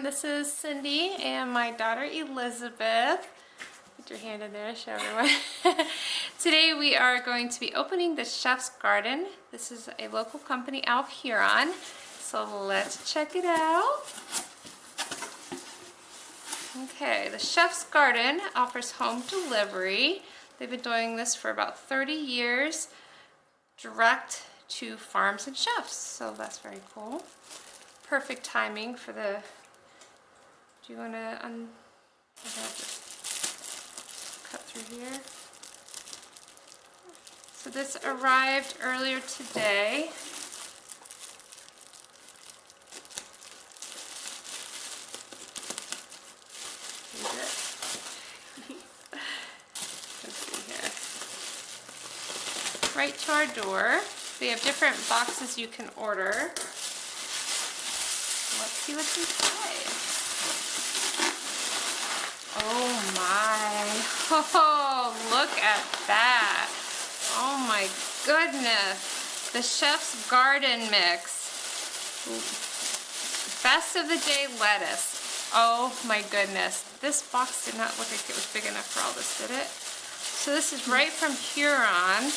This is Cindy and my daughter Elizabeth. Put your hand in there to show everyone. Today we are going to be opening the Chef's Garden. This is a local company out of Huron. So let's check it out. Okay, the Chef's Garden offers home delivery. They've been doing this for about 30 years, direct to farms and chefs. So that's very cool. Perfect timing for the, do you want to just cut through here? So this arrived earlier today. Let's see here. Right to our door. They have different boxes you can order. Let's see what's inside. Oh my. Oh, look at that. Oh my goodness. The Chef's Garden mix. Best of the day lettuce. Oh my goodness. This box did not look like it was big enough for all this, did it? So this is right from Huron.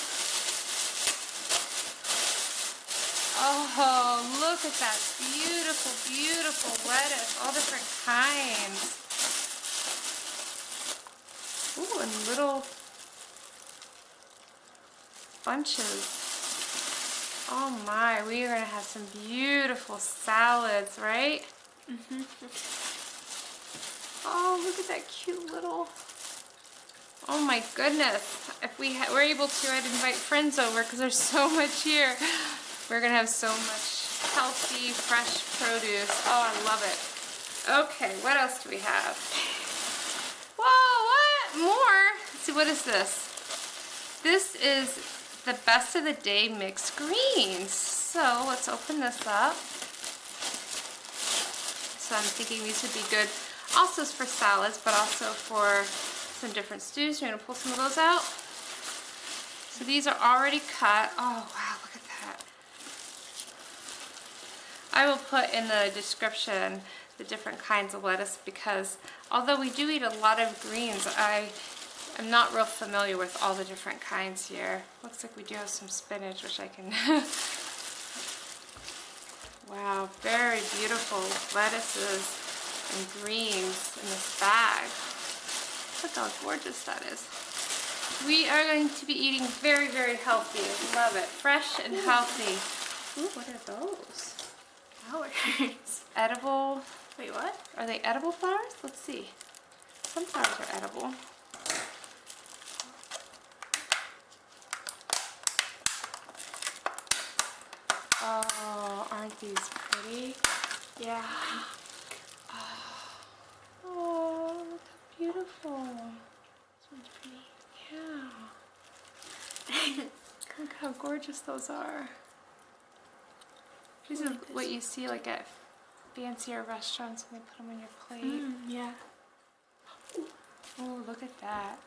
Oh, look at that beautiful, beautiful lettuce, all different kinds. Ooh, and little bunches. Oh my, we are going to have some beautiful salads, right? Mm-hmm. Oh, look at that cute little... Oh my goodness. If we're able to, I'd invite friends over because there's so much here. We're going to have so much healthy, fresh produce. Oh, I love it. Okay, what else do we have? Whoa, what? More? Let's see, what is this? This is the best of the day mixed greens. So let's open this up. So I'm thinking these would be good also for salads, but also for some different stews. You're going to pull some of those out. So these are already cut. Oh, wow, look at that. I will put in the description the different kinds of lettuce because although we do eat a lot of greens, I am not real familiar with all the different kinds here. Looks like we do have some spinach, which I can... Wow, very beautiful lettuces and greens in this bag. Look how gorgeous that is. We are going to be eating very, very healthy. Love it. Fresh and healthy. Ooh, what are those? Flowers. Edible. Wait, what? Are they edible flowers? Let's see. Some flowers are edible. Oh, aren't these pretty? Yeah. Oh, look how beautiful. This one's pretty. Yeah. Look how gorgeous those are. These are what you see like at fancier restaurants when they put them on your plate. Yeah. Oh, look at that.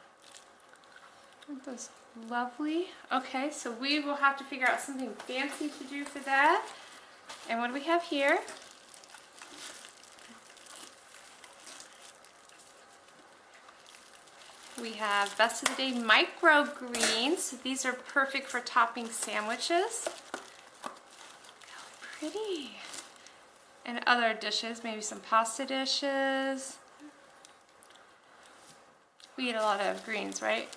Aren't those lovely? Okay, so we will have to figure out something fancy to do for that. And what do we have here? We have best of the day microgreens. These are perfect for topping sandwiches. How pretty. And other dishes, maybe some pasta dishes. We eat a lot of greens, right?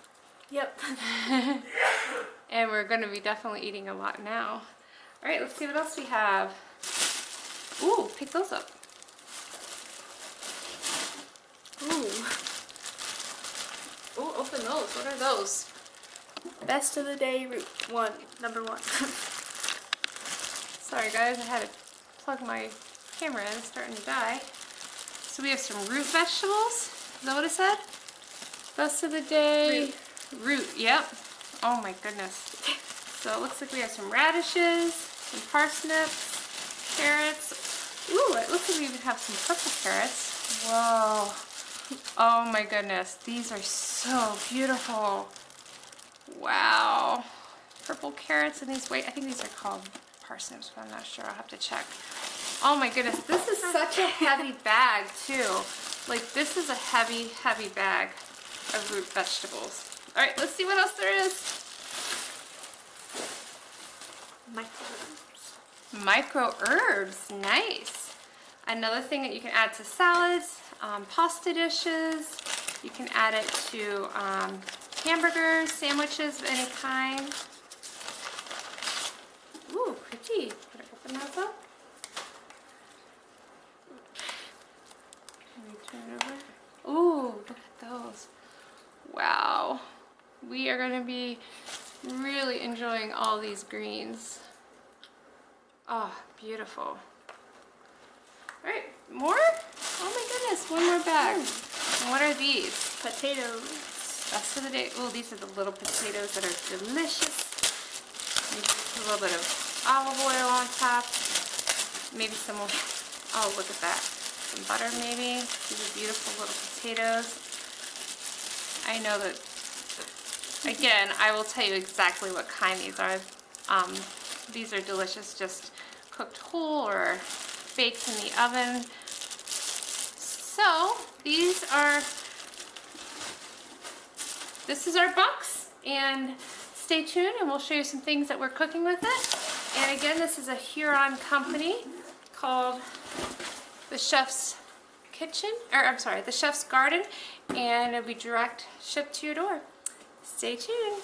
Yep. And we're going to be definitely eating a lot now. All right, let's see what else we have. Ooh, pick those up. Ooh. Ooh, open those. What are those? Best of the day root. Number one. Sorry guys, I had to plug my camera in. It's starting to die. So we have some root vegetables. Is that what it said? Best of the day. Root, yep. Oh my goodness. So it looks like we have some radishes, some parsnips, carrots. Ooh, it looks like we even have some purple carrots. Whoa. Oh my goodness. These are so beautiful. Wow. Purple carrots and these, wait, I think these are called parsnips, but I'm not sure. I'll have to check. Oh my goodness, this is such a heavy bag too. Like this is a heavy, heavy bag of root vegetables. All right, let's see what else there is. Microgreens. Micro herbs, nice. Another thing that you can add to salads, pasta dishes. You can add it to hamburgers, sandwiches of any kind. Ooh, pretty. Can I open those up? Let me turn it over. Ooh, look at those. Wow. We are going to be really enjoying all these greens. Oh, beautiful. All right, more? Oh my goodness, one more bag. And what are these? Potatoes. Best of the day. Oh, these are the little potatoes that are delicious. Maybe a little bit of olive oil on top. Maybe some, oh, look at that. Some butter maybe. These are beautiful little potatoes. I know that, again, I will tell you exactly what kind these are. These are delicious, just cooked whole or baked in the oven. So this is our box, and stay tuned and we'll show you some things that we're cooking with it. And again, this is a Huron company called the Chef's Kitchen, or I'm sorry, the Chef's Garden, and it'll be direct shipped to your door. Stay tuned.